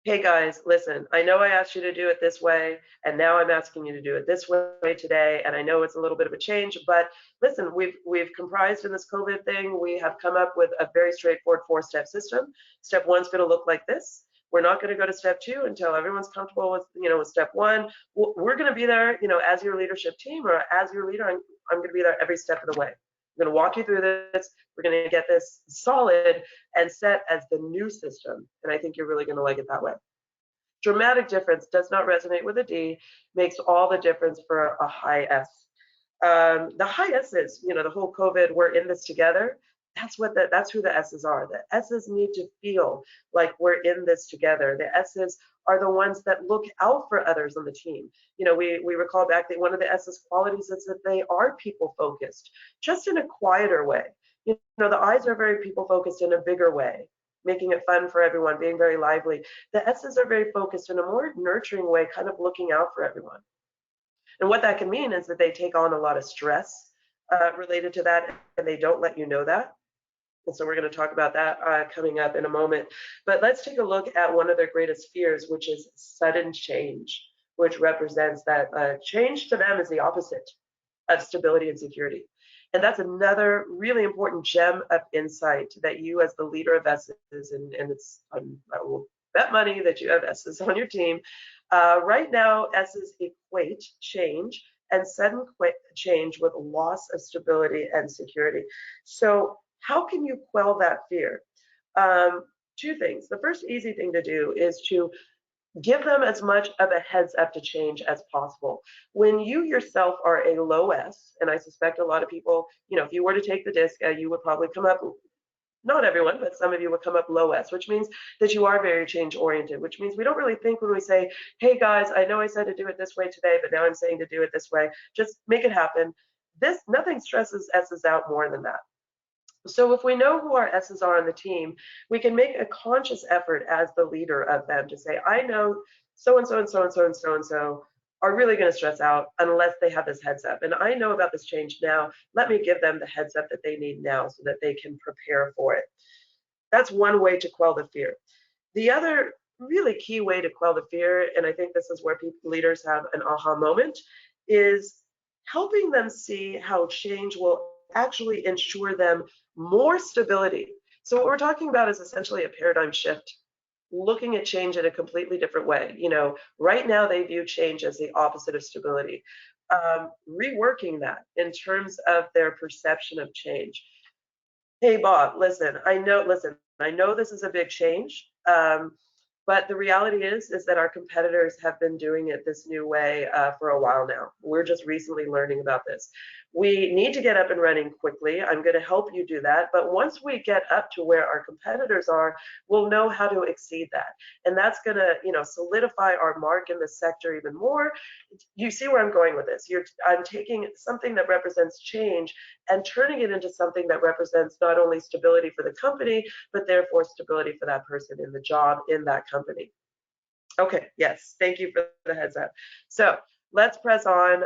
Hey guys, listen, I know I asked you to do it this way, and now I'm asking you to do it this way today, and I know it's a little bit of a change, but listen, we've comprised in this COVID thing, we have come up with a very straightforward 4-step system. Step one's going to look like this. We're not going to go to step two until everyone's comfortable with, you know, with step one. We're going to be there, you know, as your leadership team or as your leader. I'm going to be there every step of the way. I'm going to walk you through this. We're going to get this solid and set as the new system. And I think you're really going to like it that way. Dramatic difference does not resonate with a D, makes all the difference for a high S. The high S's, you know, the whole COVID, we're in this together. That's who the S's are. The S's need to feel like we're in this together. The S's are the ones that look out for others on the team. You know, we recall back that one of the S's qualities is that they are people focused, just in a quieter way. You know, the I's are very people focused in a bigger way, making it fun for everyone, being very lively. The S's are very focused in a more nurturing way, kind of looking out for everyone. And what that can mean is that they take on a lot of stress related to that, and they don't let you know that. And so we're going to talk about that coming up in a moment. But let's take a look at one of their greatest fears, which is sudden change, which represents that change to them is the opposite of stability and security. And that's another really important gem of insight that you as the leader of S's, and it's, I will bet money that you have S's on your team. Right now, S's equate change and sudden change with loss of stability and security. So how can you quell that fear? Two things. The first easy thing to do is to give them as much of a heads up to change as possible. When you yourself are a low S, and I suspect a lot of people, you know, if you were to take the disc, you would probably come up not everyone, but some of you would come up low S, which means that you are very change oriented, which means we don't really think when we say, hey guys, I know I said to do it this way today, but now I'm saying to do it this way. Just make it happen. Nothing stresses S's out more than that. So if we know who our S's are on the team, we can make a conscious effort as the leader of them to say, I know so and so and so and so and so and so are really going to stress out unless they have this heads up. And I know about this change now. Let me give them the heads up that they need now so that they can prepare for it. That's one way to quell the fear. The other really key way to quell the fear, and I think this is where leaders have an aha moment, is helping them see how change will actually ensure them more stability. So what we're talking about is essentially a paradigm shift, looking at change in a completely different way. Right now they view change as the opposite of stability. Reworking that in terms of their perception of change. Hey Bob, I know this is a big change, but the reality is that our competitors have been doing it this new way for a while now. We're just recently learning about this. We need to get up and running quickly. I'm going to help you do that. But once we get up to where our competitors are, we'll know how to exceed that. And that's going to, solidify our mark in the sector even more. You see where I'm going with this. I'm taking something that represents change and turning it into something that represents not only stability for the company, but therefore stability for that person in the job in that company. Okay, yes, thank you for the heads up. So let's press on,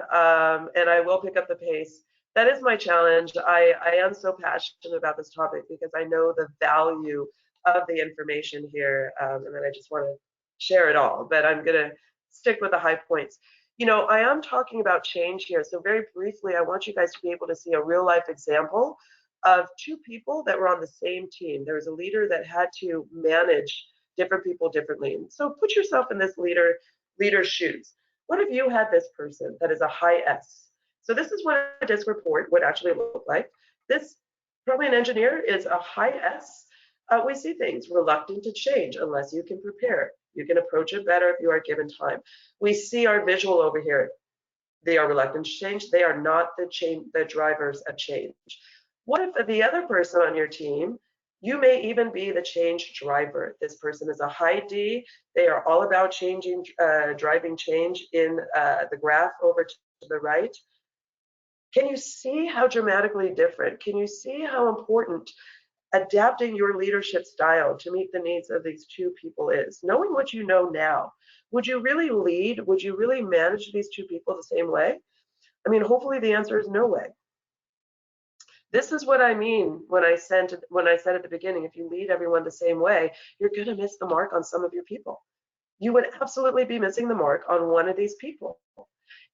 and I will pick up the pace. That is my challenge. I am so passionate about this topic because I know the value of the information here, and then I just want to share it all, but I'm going to stick with the high points. I am talking about change here, so very briefly, I want you guys to be able to see a real life example of two people that were on the same team. There was a leader that had to manage different people differently. So put yourself in this leader's shoes. What if you had this person that is a high S? So this is what a DISC report would actually look like. This, probably an engineer, is a high S. We see things reluctant to change unless you can prepare. You can approach it better if you are given time. We see our visual over here. They are reluctant to change. They are not the drivers of change. What if the other person on your team, you may even be the change driver. This person is a high D. They are all about driving change in the graph over to the right. Can you see how dramatically different? Can you see how important adapting your leadership style to meet the needs of these two people is? Knowing what you know now, would you really lead? Would you really manage these two people the same way? I mean, hopefully the answer is no way. This is what I mean when I said at the beginning, if you lead everyone the same way, you're going to miss the mark on some of your people. You would absolutely be missing the mark on one of these people.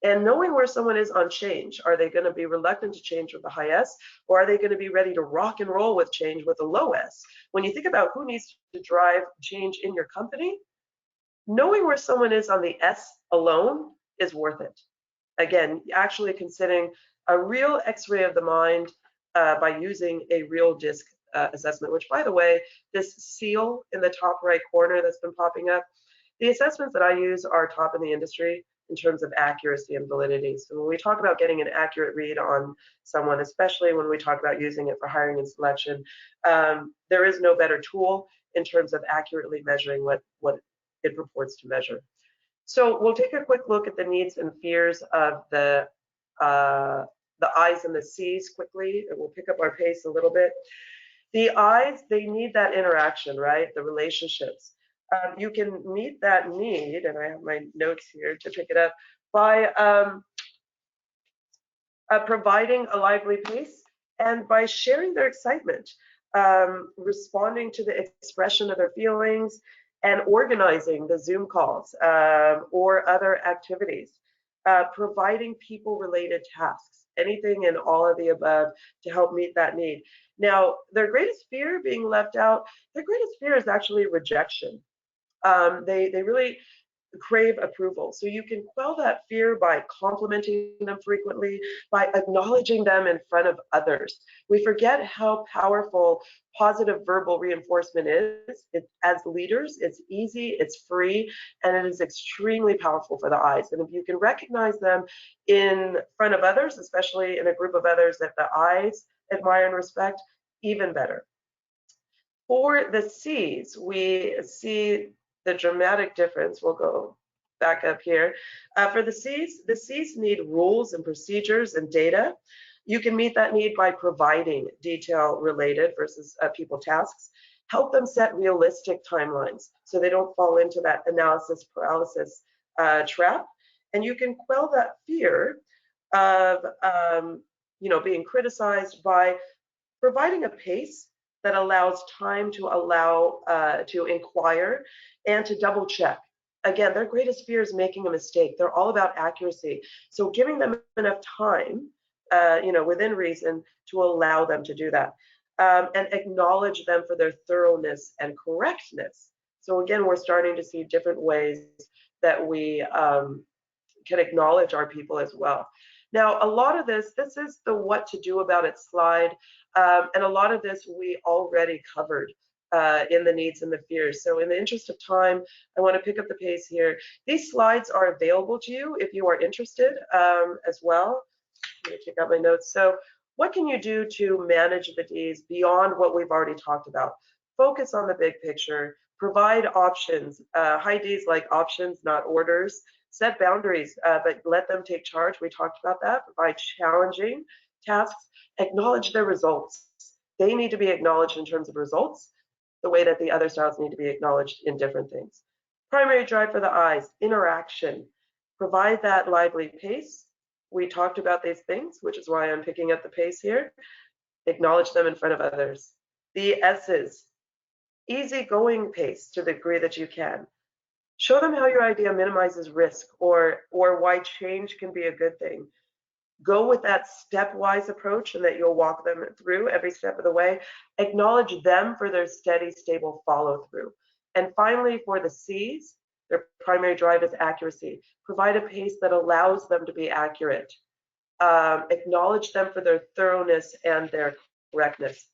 And knowing where someone is on change, are they going to be reluctant to change with a high S, or are they going to be ready to rock and roll with change with a low S? When you think about who needs to drive change in your company, knowing where someone is on the S alone is worth it. Again, actually considering a real X-ray of the mind by using a real DISC assessment, which, by the way, this seal in the top right corner that's been popping up, the assessments that I use are top in the industry in terms of accuracy and validity. So when we talk about getting an accurate read on someone, especially when we talk about using it for hiring and selection, there is no better tool in terms of accurately measuring what it purports to measure. So we'll take a quick look at the needs and fears of the I's and the C's quickly, and we'll pick up our pace a little bit. The I's, they need that interaction, right? The relationships. You can meet that need, and I have my notes here to pick it up, by providing a lively pace and by sharing their excitement, responding to the expression of their feelings, and organizing the Zoom calls or other activities, providing people-related tasks, anything and all of the above to help meet that need. Now, their greatest fear being left out, their greatest fear is actually rejection. They really crave approval. So you can quell that fear by complimenting them frequently, by acknowledging them in front of others. We forget how powerful positive verbal reinforcement is. As leaders, it's easy, it's free, and it is extremely powerful for the I's. And if you can recognize them in front of others, especially in a group of others that the I's admire and respect, even better. For the C's, we see the dramatic difference. We'll go back up here. For the C's need rules and procedures and data. You can meet that need by providing detail related versus people tasks. Help them set realistic timelines so they don't fall into that analysis paralysis trap. And you can quell that fear of being criticized by providing a pace that allows time to inquire and to double check. Again, their greatest fear is making a mistake. They're all about accuracy. So giving them enough time, within reason, to allow them to do that, and acknowledge them for their thoroughness and correctness. So again, we're starting to see different ways that we can acknowledge our people as well. Now, a lot of this is the what to do about it slide, and a lot of this we already covered in the needs and the fears. So in the interest of time, I want to pick up the pace here. These slides are available to you if you are interested as well. I'm going to check out my notes. So what can you do to manage the Ds beyond what we've already talked about? Focus on the big picture, provide options. High Ds like options, not orders. Set boundaries, but let them take charge. We talked about that. Provide challenging tasks. Acknowledge their results. They need to be acknowledged in terms of results, the way that the other styles need to be acknowledged in different things. Primary drive for the I's, interaction. Provide that lively pace. We talked about these things, which is why I'm picking up the pace here. Acknowledge them in front of others. The S's, easygoing pace to the degree that you can. Show them how your idea minimizes risk or why change can be a good thing. Go with that stepwise approach and that you'll walk them through every step of the way. Acknowledge them for their steady, stable follow through. And finally, for the C's, their primary drive is accuracy. Provide a pace that allows them to be accurate. Acknowledge them for their thoroughness and their correctness.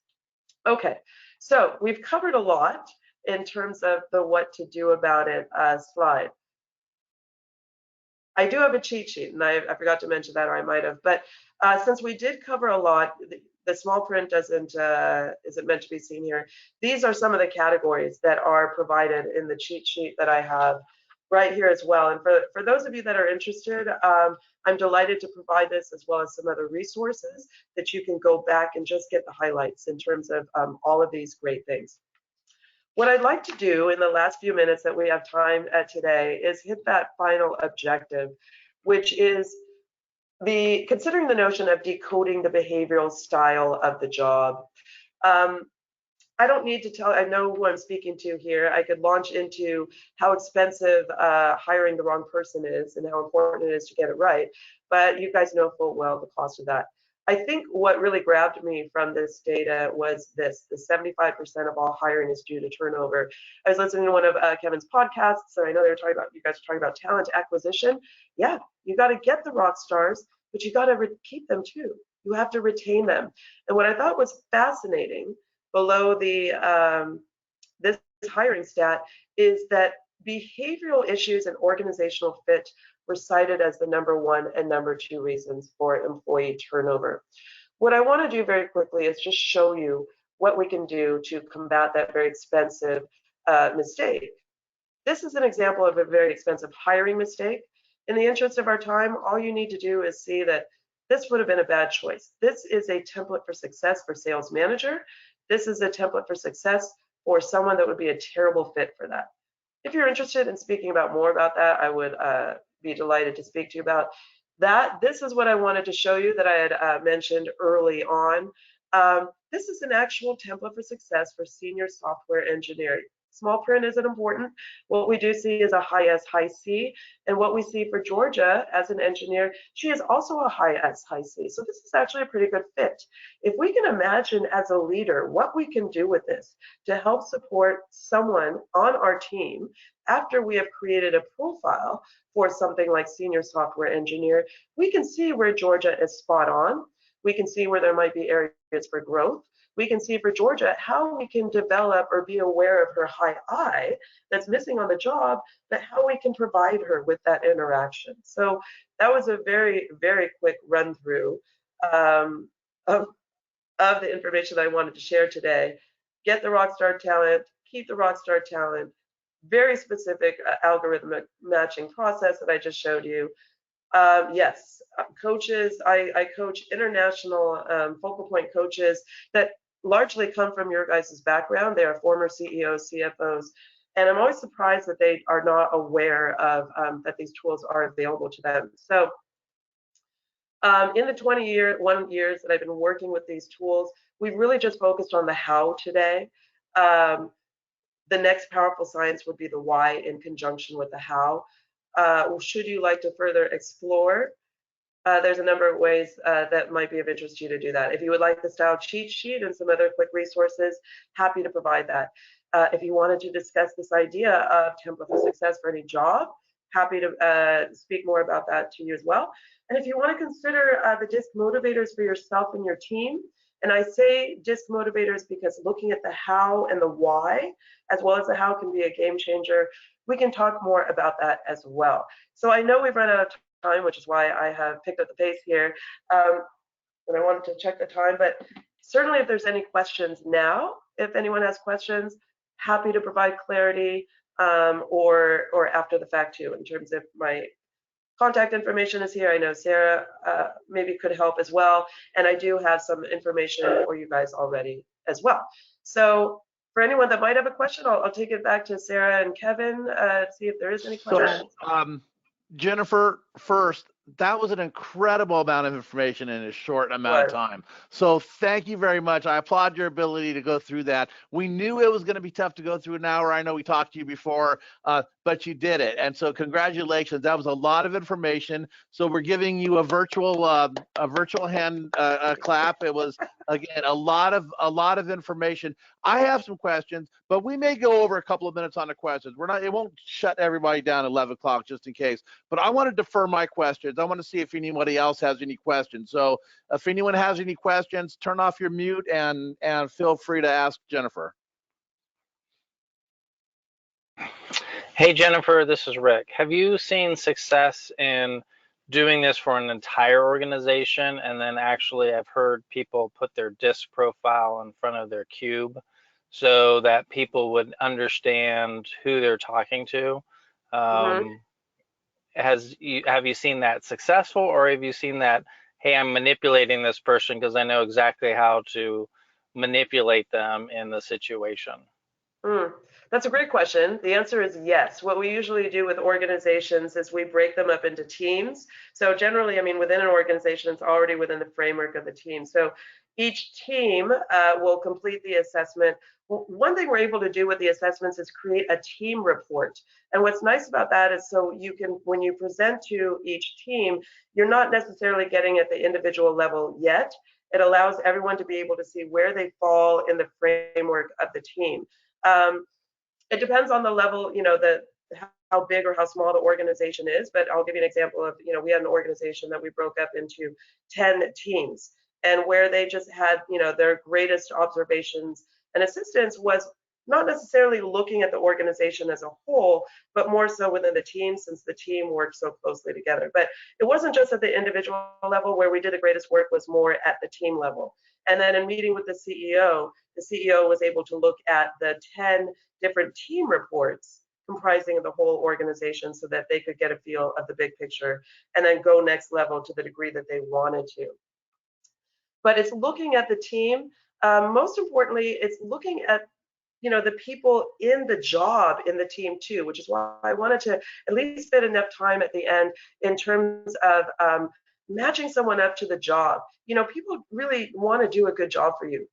Okay, so we've covered a lot in terms of the what to do about it slide. I do have a cheat sheet, and I forgot to mention that, or I might have, but since we did cover a lot, the small print isn't meant to be seen here. These are some of the categories that are provided in the cheat sheet that I have right here as well. And for those of you that are interested, I'm delighted to provide this as well as some other resources that you can go back and just get the highlights in terms of all of these great things. What I'd like to do in the last few minutes that we have time today is hit that final objective, which is considering the notion of decoding the behavioral style of the job. I don't need to tell, I know who I'm speaking to here. I could launch into how expensive hiring the wrong person is and how important it is to get it right, but you guys know full well the cost of that. I think what really grabbed me from this data was this: the 75% of all hiring is due to turnover. I was listening to one of Kevin's podcasts, and I know they were talking about, you guys are talking about talent acquisition. Yeah, you got to get the rock stars, but you got to keep them too. You have to retain them. And what I thought was fascinating below the this hiring stat is that behavioral issues and organizational fit were cited as the #1 and #2 reasons for employee turnover. What I want to do very quickly is just show you what we can do to combat that very expensive mistake. This is an example of a very expensive hiring mistake. In the interest of our time, all you need to do is see that this would have been a bad choice. This is a template for success for sales manager. This is a template for success for someone that would be a terrible fit for that. If you're interested in speaking about more about that, I would be delighted to speak to you about that. This is what I wanted to show you that I had mentioned early on. This is an actual template for success for senior software engineering. Small print isn't important. What we do see is a high S, high C. And what we see for Georgia as an engineer, she is also a high S, high C. So this is actually a pretty good fit. If we can imagine as a leader what we can do with this to help support someone on our team after we have created a profile for something like senior software engineer, we can see where Georgia is spot on. We can see where there might be areas for growth. We can see for Georgia how we can develop or be aware of her high I that's missing on the job, but how we can provide her with that interaction. So that was a very, very quick run through of the information that I wanted to share today. get the rockstar talent, keep the rockstar talent, very specific algorithmic matching process that I just showed you. Yes, coaches, I coach international focal point coaches that largely come from your guys' background. They are former CEOs, CFOs, and I'm always surprised that they are not aware of that these tools are available to them. So in the 21 years that I've been working with these tools, we've really just focused on the how today. The next powerful science would be the why in conjunction with the how. Should you like to further explore, there's a number of ways that might be of interest to you to do that. If you would like the style cheat sheet and some other quick resources, happy to provide that. If you wanted to discuss this idea of template for success for any job, happy to speak more about that to you as well. And if you want to consider the DISC motivators for yourself and your team, and I say DISC motivators because looking at the how and the why, as well as the how, can be a game changer. We can talk more about that as well. So I know we've run out of time, which is why I have picked up the pace here. And I wanted to check the time, but certainly if there's any questions now, if anyone has questions, happy to provide clarity or after the fact too, in terms of my contact information is here. I know Sarah maybe could help as well. And I do have some information for you guys already as well. So for anyone that might have a question, I'll take it back to Sarah and Kevin, see if there is any questions. So, Jennifer, first, that was an incredible amount of information in a short amount of time. So thank you very much. I applaud your ability to go through that. We knew it was going to be tough to go through an hour. I know we talked to you before, but you did it. And so congratulations. That was a lot of information. So we're giving you a virtual hand clap. It was, again, a lot of information. I have some questions, but we may go over a couple of minutes on the questions. It won't shut everybody down at 11 o'clock just in case. But I want to defer my questions. I want to see if anybody else has any questions. So if anyone has any questions, turn off your mute and feel free to ask Jennifer. Hey, Jennifer, this is Rick. Have you seen success in doing this for an entire organization? And then actually I've heard people put their DISC profile in front of their cube so that people would understand who they're talking to. Have you seen that successful, or have you seen that, hey, I'm manipulating this person because I know exactly how to manipulate them in the situation? That's a great question. The answer is yes. What we usually do with organizations is we break them up into teams. So generally, I mean, within an organization, it's already within the framework of the team. So each team will complete the assessment. One thing we're able to do with the assessments is create a team report. And what's nice about that is so you can, when you present to each team, you're not necessarily getting at the individual level yet. It allows everyone to be able to see where they fall in the framework of the team. It depends on the level, you know, how big or how small the organization is, but I'll give you an example of, you know, we had an organization that we broke up into 10 teams, and where they just had, you know, their greatest observations and assistance was not necessarily looking at the organization as a whole, but more so within the team, since the team worked so closely together. But it wasn't just at the individual level. Where we did the greatest work was more at the team level. And then in meeting with the CEO was able to look at the 10 different team reports comprising of the whole organization so that they could get a feel of the big picture and then go next level to the degree that they wanted to. But it's looking at the team. Most importantly, it's looking at, you know, the people in the job in the team too, which is why I wanted to at least spend enough time at the end in terms of matching someone up to the job. You know, people really want to do a good job for you.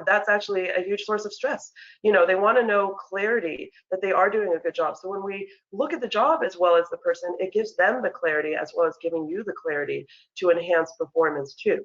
That's actually a huge source of stress. You know, they want to know clarity that they are doing a good job. So when we look at the job as well as the person, it gives them the clarity as well as giving you the clarity to enhance performance too,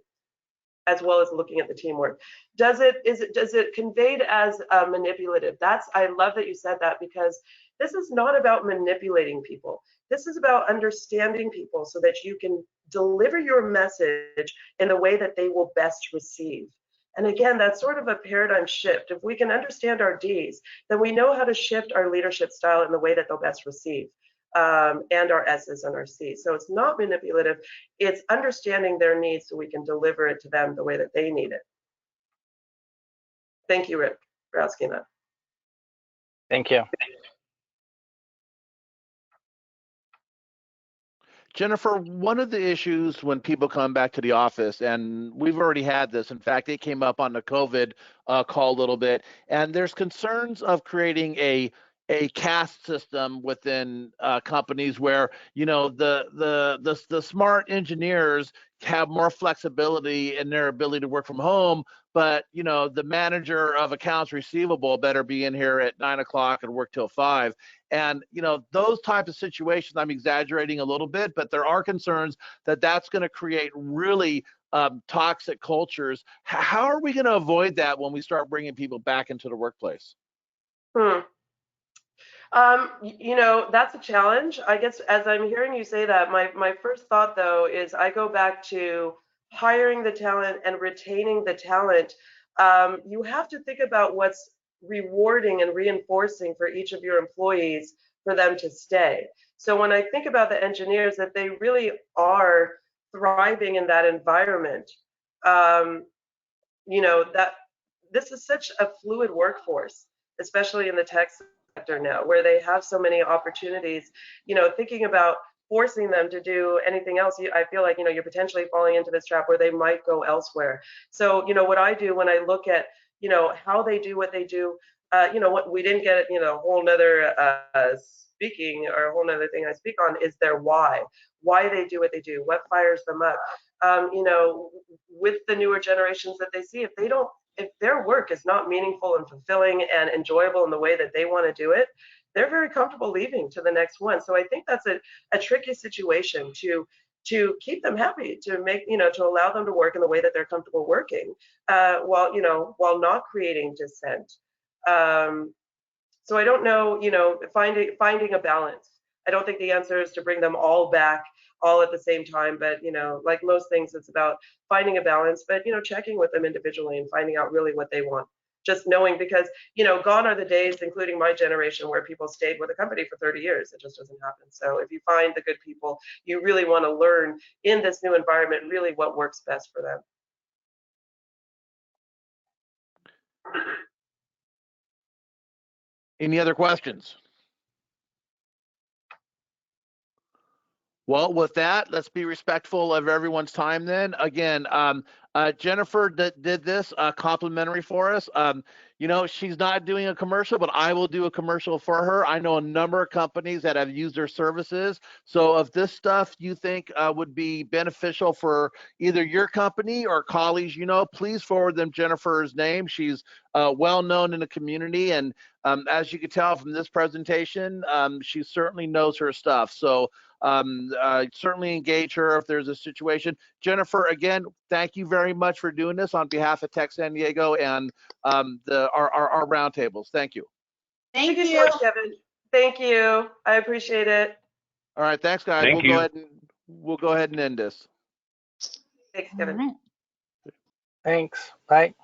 as well as looking at the teamwork. Does it conveyed as manipulative? I love that you said that, because this is not about manipulating people. This is about understanding people so that you can deliver your message in the way that they will best receive. And again, that's sort of a paradigm shift. If we can understand our Ds, then we know how to shift our leadership style in the way that they'll best receive. And our S's and our C's. So it's not manipulative, it's understanding their needs so we can deliver it to them the way that they need it. Thank you, Rick. for asking that. Thank you. Jennifer, one of the issues when people come back to the office, and we've already had this, in fact, it came up on the COVID call a little bit, and there's concerns of creating a caste system within companies where, you know, the smart engineers have more flexibility in their ability to work from home, but, you know, the manager of accounts receivable better be in here at 9 o'clock and work till 5. And, you know, those types of situations, I'm exaggerating a little bit, but there are concerns that that's going to create really toxic cultures. How are we going to avoid that when we start bringing people back into the workplace? You know, that's a challenge. I guess as I'm hearing you say that, my first thought though is I go back to hiring the talent and retaining the talent. You have to think about what's rewarding and reinforcing for each of your employees for them to stay. So when I think about the engineers, that they really are thriving in that environment, you know, that this is such a fluid workforce, especially in the tech sector now, where they have so many opportunities. You know, thinking about forcing them to do anything else, I feel like, you know, you're potentially falling into this trap where they might go elsewhere. So, you know, what I do when I look at, you know, how they do what they do, you know, what we didn't get, you know, a whole nother speaking or a whole nother thing I speak on is their why they do what they do, what fires them up. You know, with the newer generations that they see, if their work is not meaningful and fulfilling and enjoyable in the way that they want to do it, they're very comfortable leaving to the next one. So I think that's a tricky situation to keep them happy, to make, you know, to allow them to work in the way that they're comfortable working, while not creating dissent. So I don't know, you know, finding a balance. I don't think the answer is to bring them all back all at the same time, but, you know, like most things, it's about finding a balance, but, you know, checking with them individually and finding out really what they want. Just knowing, because, you know, gone are the days, including my generation, where people stayed with a company for 30 years. It just doesn't happen. So if you find the good people, you really want to learn in this new environment really what works best for them. Any other questions? Well, with that, let's be respectful of everyone's time then. Again, Jennifer did this complimentary for us. You know, she's not doing a commercial, but I will do a commercial for her. I know a number of companies that have used her services. So if this stuff you think would be beneficial for either your company or colleagues, you know, please forward them Jennifer's name. She's well known in the community. And as you can tell from this presentation, she certainly knows her stuff. So certainly engage her if there's a situation. Jennifer, again, thank you very much for doing this on behalf of Tech San Diego and our roundtables. Thank you. Thank you so much, Kevin. Thank you. I appreciate it. All right, thanks, guys. Thank you. We'll go ahead and end this. Thanks, Kevin. All right. Thanks. Bye.